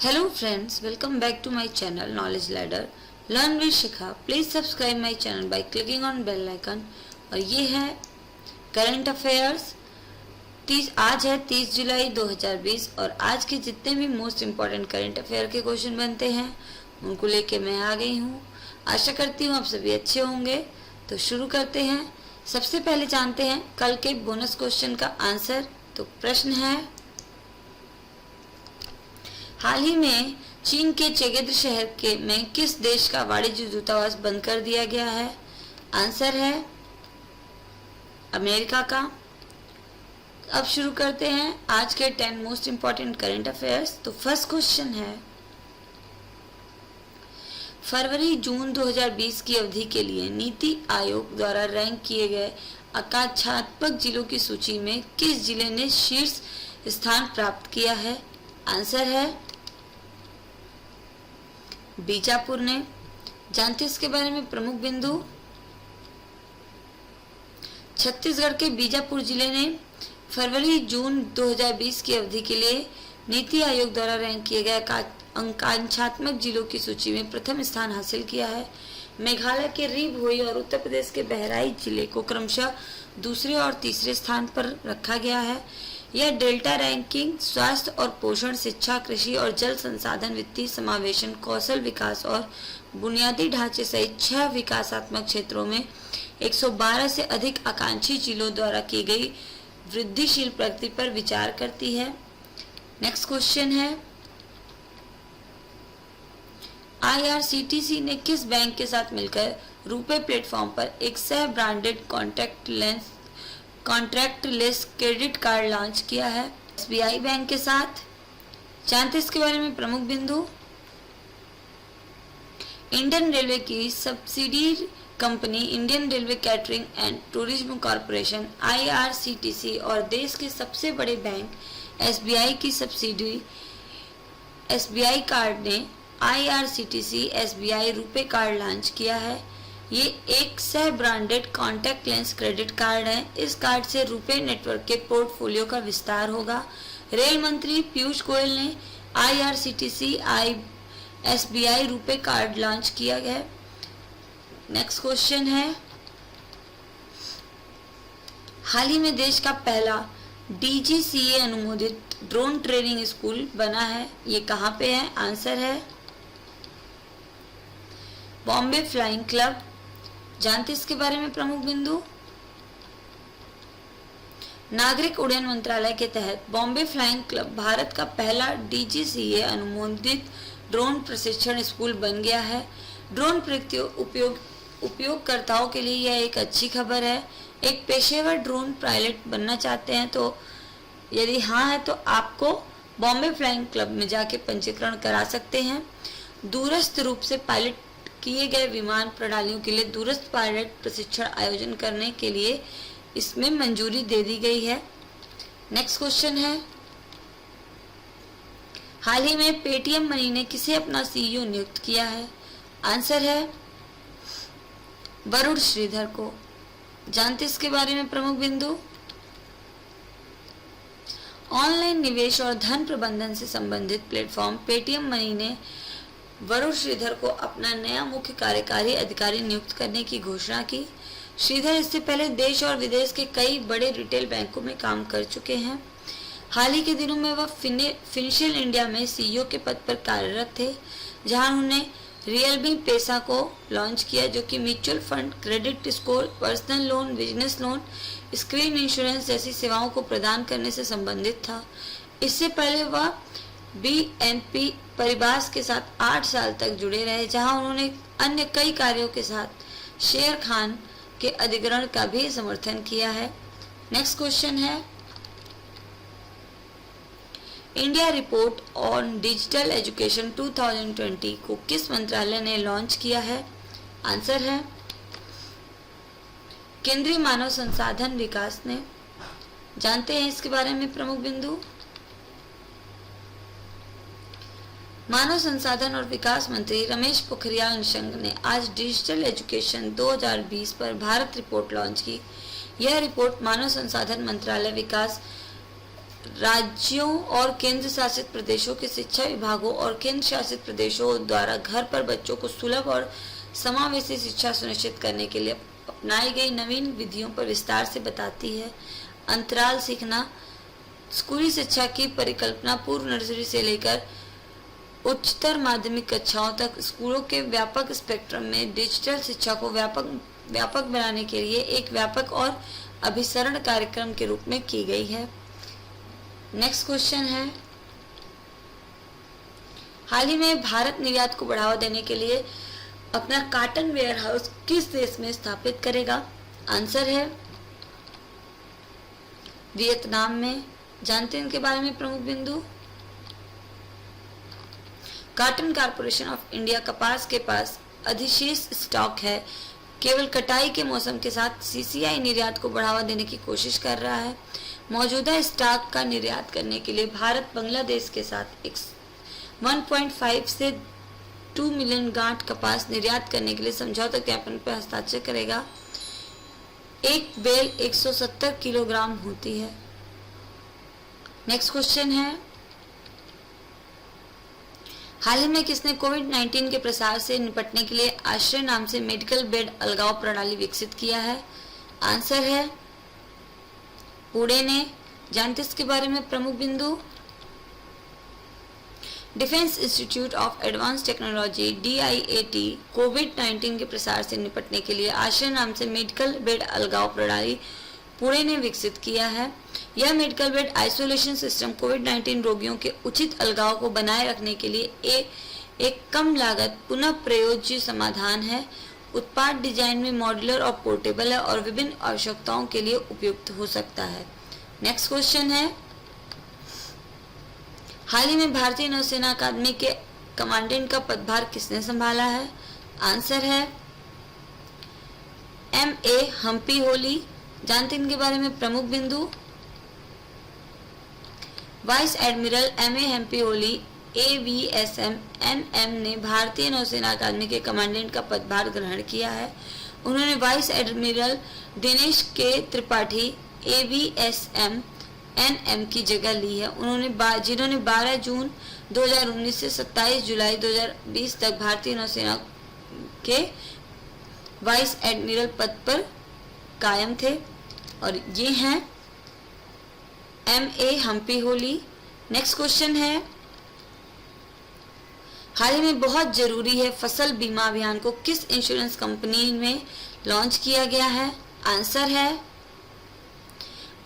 Hello friends, welcome back to my channel Knowledge Ladder. Learn with Shikha. Please subscribe my channel by clicking on bell icon. और ये है current affairs. आज है 30 जुलाई 2020 और आज के जितने भी मोस्ट इम्पॉर्टेंट करंट अफेयर के क्वेश्चन बनते हैं उनको लेके मैं आ गई हूँ। आशा करती हूँ आप सभी अच्छे होंगे। तो शुरू करते हैं। सबसे पहले जानते हैं कल के बोनस क्वेश्चन का आंसर। तो प्रश्न है, हाल ही में चीन के चेगेद शहर में किस देश का वाणिज्य दूतावास बंद कर दिया गया है? आंसर है अमेरिका का। अब शुरू करते हैं आज के 10 मोस्ट इंपॉर्टेंट करंट अफेयर्स। तो फर्स्ट क्वेश्चन है, फरवरी जून 2020 की अवधि के लिए नीति आयोग द्वारा रैंक किए गए आकांक्षात्मक जिलों की सूची में किस जिले ने शीर्ष स्थान प्राप्त किया है? आंसर है बीजापुर ने। जानते इसके बारे में प्रमुख बिंदु। छत्तीसगढ़ के बीजापुर जिले ने फरवरी जून 2020 की अवधि के लिए नीति आयोग द्वारा रैंक किए गए आकांक्षात्मक जिलों की सूची में प्रथम स्थान हासिल किया है। मेघालय के री भोई और उत्तर प्रदेश के बहराइच जिले को क्रमशः दूसरे और तीसरे स्थान पर रखा गया है। यह डेल्टा रैंकिंग स्वास्थ्य और पोषण, शिक्षा, कृषि और जल संसाधन, वित्तीय समावेशन, कौशल विकास और बुनियादी ढांचे सहित 6 विकासात्मक क्षेत्रों में 112 से अधिक आकांक्षी जिलों द्वारा की गई वृद्धिशील प्रगति पर विचार करती है। नेक्स्ट क्वेश्चन है, IRCTC ने किस बैंक के साथ मिलकर रुपे प्लेटफॉर्म पर एक सह ब्रांडेड कॉन्ट्रैक्टलेस क्रेडिट कार्ड लॉन्च किया है? SBI बैंक के साथ। जानते इसके बारे में प्रमुख बिंदु। इंडियन रेलवे की subsidy company Indian railway catering and tourism corporation IRCTC और देश के सबसे बड़े बैंक SBI की सब्सिडी SBI कार्ड ने IRCTC SBI RuPay card launch किया है। ये एक सह branded contact lens credit card है। इस कार्ड से रुपे नेटवर्क के पोर्टफोलियो का विस्तार होगा। रेल मंत्री पीयूष गोयल ने IRCTC SBI RuPay card launch किया है। नेक्स्ट क्वेश्चन है, हाल ही में देश का पहला DGCA अनुमोदित ड्रोन ट्रेनिंग स्कूल बना है। ये कहाँ पे है? आंसर है बॉम्बे फ्लाइंग क्लब। जानते इसके बारे में प्रमुख बिंदु। नागरिक उड्डयन मंत्रालय के तहत बॉम्बे फ्लाइंग क्लब भारत का पहला DGCA अनुमोदित ड्रोन प्रशिक्षण स्कूल बन गया है। ड्रोन उपयोगकर्ताओं के लिए यह एक अच्छी खबर है। एक पेशेवर ड्रोन पायलट बनना चाहते हैं तो यदि हाँ है तो आपको बॉम्बे फ्लाइंग क्लब में जाके पंजीकरण करा सकते हैं। दूरस्थ रूप से पायलट किए गए विमान प्रणालियों के लिए दूरस्थ पायलट प्रशिक्षण आयोजन करने के लिए इसमें मंजूरी दे दी गई है। नेक्स्ट क्वेश्चन है, हाल ही में पेटीएम मनी ने किसे अपना CEO नियुक्त किया है? आंसर है वरुण श्रीधर को। जानते इसके बारे में प्रमुख बिंदु। ऑनलाइन निवेश और धन प्रबंधन से संबंधित प्लेटफॉर्म पेटीएम मनी ने वरुण श्रीधर को अपना नया मुख्य कार्यकारी अधिकारी नियुक्त करने की घोषणा की। श्रीधर इससे पहले देश और विदेश के कई बड़े रिटेल बैंकों में काम कर चुके हैं। हाल ही के दिनों में वह फिनिशियल इंडिया में CEO के पद पर कार्यरत थे, जहां उन्होंने रियलमी पैसा को लॉन्च किया, जो कि mutual fund, credit score, personal loan, business loan, screen insurance जैसी सेवाओं को प्रदान करने से संबंधित था। इससे पहले वह BNP परिवार के साथ 8 साल तक जुड़े रहे, जहां उन्होंने अन्य कई कार्यों के साथ शेर खान के अधिग्रहण का भी समर्थन किया है। नेक्स्ट क्वेश्चन है, India report on digital education 2020 को किस मंत्रालय ने लॉन्च किया है? आंसर है केंद्रीय मानव संसाधन विकास ने। जानते हैं इसके बारे में प्रमुख बिंदु। मानव संसाधन और विकास मंत्री रमेश पोखरियाल निशंक ने आज डिजिटल एजुकेशन 2020 पर भारत रिपोर्ट लॉन्च की। यह रिपोर्ट मानव संसाधन मंत्रालय विकास राज्यों और केंद्र शासित प्रदेशों के शिक्षा विभागों और केंद्र शासित प्रदेशों द्वारा घर पर बच्चों को सुलभ और समावेशी शिक्षा सुनिश्चित करने के लिए अपनाई गई नवीन विधियों पर विस्तार से बताती है। अंतराल सीखना। स्कूली शिक्षा की परिकल्पना पूर्व नर्सरी से लेकर उच्चतर माध्यमिक कक्षाओं तक स्कूलों के व्यापक स्पेक्ट्रम में डिजिटल शिक्षा को व्यापक बनाने के लिए एक व्यापक और अभिसरण कार्यक्रम के रूप में की गई है। नेक्स्ट क्वेश्चन है, हाल ही में भारत निर्यात को बढ़ावा देने के लिए अपना कॉटन वेयर हाउस किस देश में स्थापित करेगा? आंसर है वियतनाम में। जानते हैं इनके बारे में प्रमुख बिंदु। कॉटन कॉर्पोरेशन ऑफ इंडिया कपास के पास अधिशेष स्टॉक है, केवल कटाई के मौसम के साथ सीसीआई निर्यात को बढ़ावा देने की कोशिश कर रहा है। मौजूदा स्टॉक का निर्यात करने के लिए भारत बांग्लादेश के साथ 1.5 से 2 मिलियन गांठ कपास निर्यात करने के लिए समझौता ज्ञापन पर हस्ताक्षर करेगा। एक बेल 170 किलोग्राम होती है। नेक्स्ट क्वेश्चन है, हाल ही में किसने कोविड-19 के प्रसार से निपटने के लिए आश्रय नाम से मेडिकल बेड अलगाव प्रणाली विकसित किया है? आंसर है पुणे ने। जानते इसके बारे में प्रमुख बिंदु। Defence institute of advance technology DIAT कोविड-19 के प्रसार से निपटने के लिए आश्रय नाम से मेडिकल बेड अलगाव प्रणाली पुणे ने विकसित किया है। यह मेडिकल बेड आइसोलेशन सिस्टम कोविड-19 रोगियों के उचित अलगाव को बनाए रखने के लिए एक कम लागत पुनः प्रयोज्य समाधान है। उत्पाद डिजाइन में मॉड्यूलर और पोर्टेबल है और विभिन्न आवश्यकताओं के लिए उपयुक्त हो सकता है। नेक्स्ट क्वेश्चन है, हाल ही में भारतीय नौसेना अकादमी के कमांडेंट का पदभार किसने संभाला है? आंसर है MA हम्पी होली। जानते इनके बारे में प्रमुख बिंदु। Vice admiral MA Hampiholi AVSM NM ने भारतीय नौसेना अकादमी के कमांडेंट का पदभार ग्रहण किया है। उन्होंने वाइस एडमिरल दिनेश के त्रिपाठी AVSM NM की जगह ली है। जिन्होंने 12 जून 2019 से 27 जुलाई 2020 तक भारतीय नौसेना के वाइस एडमिरल पद पर कायम थे और ये हैं MA Hampiholi. Next question है, हाल ही में बहुत जरूरी है फसल बीमा अभियान को किस इंश्योरेंस कंपनी में लॉन्च किया गया है? आंसर है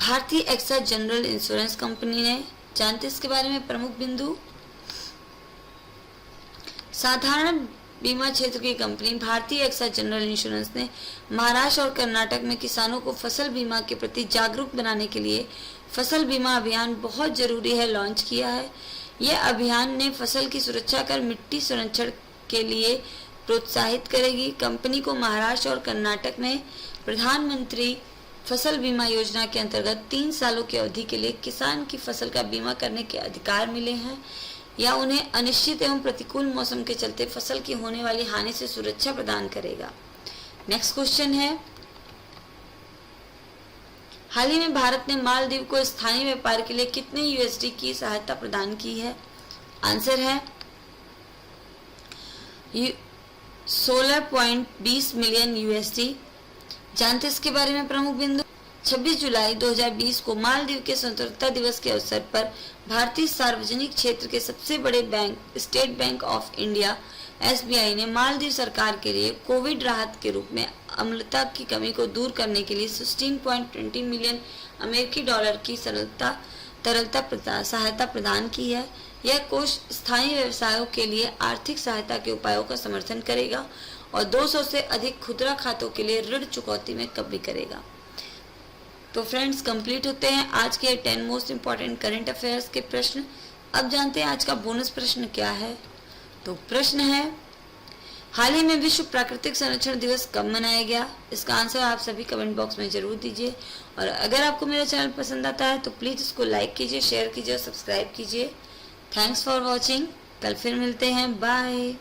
भारतीय एक्सा जनरल इंश्योरेंस कंपनी ने। जानते इसके बारे में प्रमुख बिंदु। साधारण बीमा क्षेत्र की कंपनी भारतीय एक्सा जनरल इंश्योरेंस ने महाराष्ट्र और कर्नाटक में किसानों को फसल बीमा के प्रति जागरूक बनाने के लिए फसल बीमा अभियान बहुत जरूरी है लॉन्च किया है। यह अभियान ने फसल की सुरक्षा कर मिट्टी संरक्षण के लिए प्रोत्साहित करेगी। कंपनी को महाराष्ट्र और कर्नाटक में प्रधानमंत्री फसल बीमा योजना के अंतर्गत 3 सालों की अवधि के लिए किसान की फसल का बीमा करने के अधिकार मिले हैं या उन्हें अनिश्चित एवं प्रतिकूल मौसम के चलते फसल की होने वाली हानि से सुरक्षा प्रदान करेगा। नेक्स्ट क्वेश्चन है, हाल ही में भारत ने मालदीव को स्थानीय व्यापार के लिए कितने USD की सहायता प्रदान की है? आंसर है 16.20 मिलियन USD। जानते इसके बारे में प्रमुख बिंदु। 26 जुलाई 2020 को मालदीव के स्वतंत्रता दिवस के अवसर पर भारतीय सार्वजनिक क्षेत्र के सबसे बड़े bank state bank of India SBI ने मालदीव सरकार के लिए कोविड राहत के रूप में अम्लता की कमी को दूर करने के लिए 16.20 मिलियन अमेरिकी डॉलर की तरलता सहायता प्रदान की है। यह कोष स्थानीय व्यवसायों के लिए आर्थिक सहायता के उपायों का समर्थन करेगा और 200 से अधिक खुदरा खातों के लिए ऋण चुकौती में कमी करेगा। तो फ्रेंड्स, कंप्लीट होते हैं आज के 10 मोस्ट इम्पॉर्टेंट करंट अफेयर्स के प्रश्न। अब जानते हैं आज का बोनस प्रश्न क्या है। तो प्रश्न है, हाल ही में विश्व प्राकृतिक संरक्षण दिवस कब मनाया गया? इसका आंसर आप सभी कमेंट बॉक्स में जरूर दीजिए और अगर आपको मेरा चैनल पसंद आता है तो प्लीज़ इसको लाइक कीजिए, शेयर कीजिए और सब्सक्राइब कीजिए। Thanks for watching. कल फिर मिलते हैं। बाय।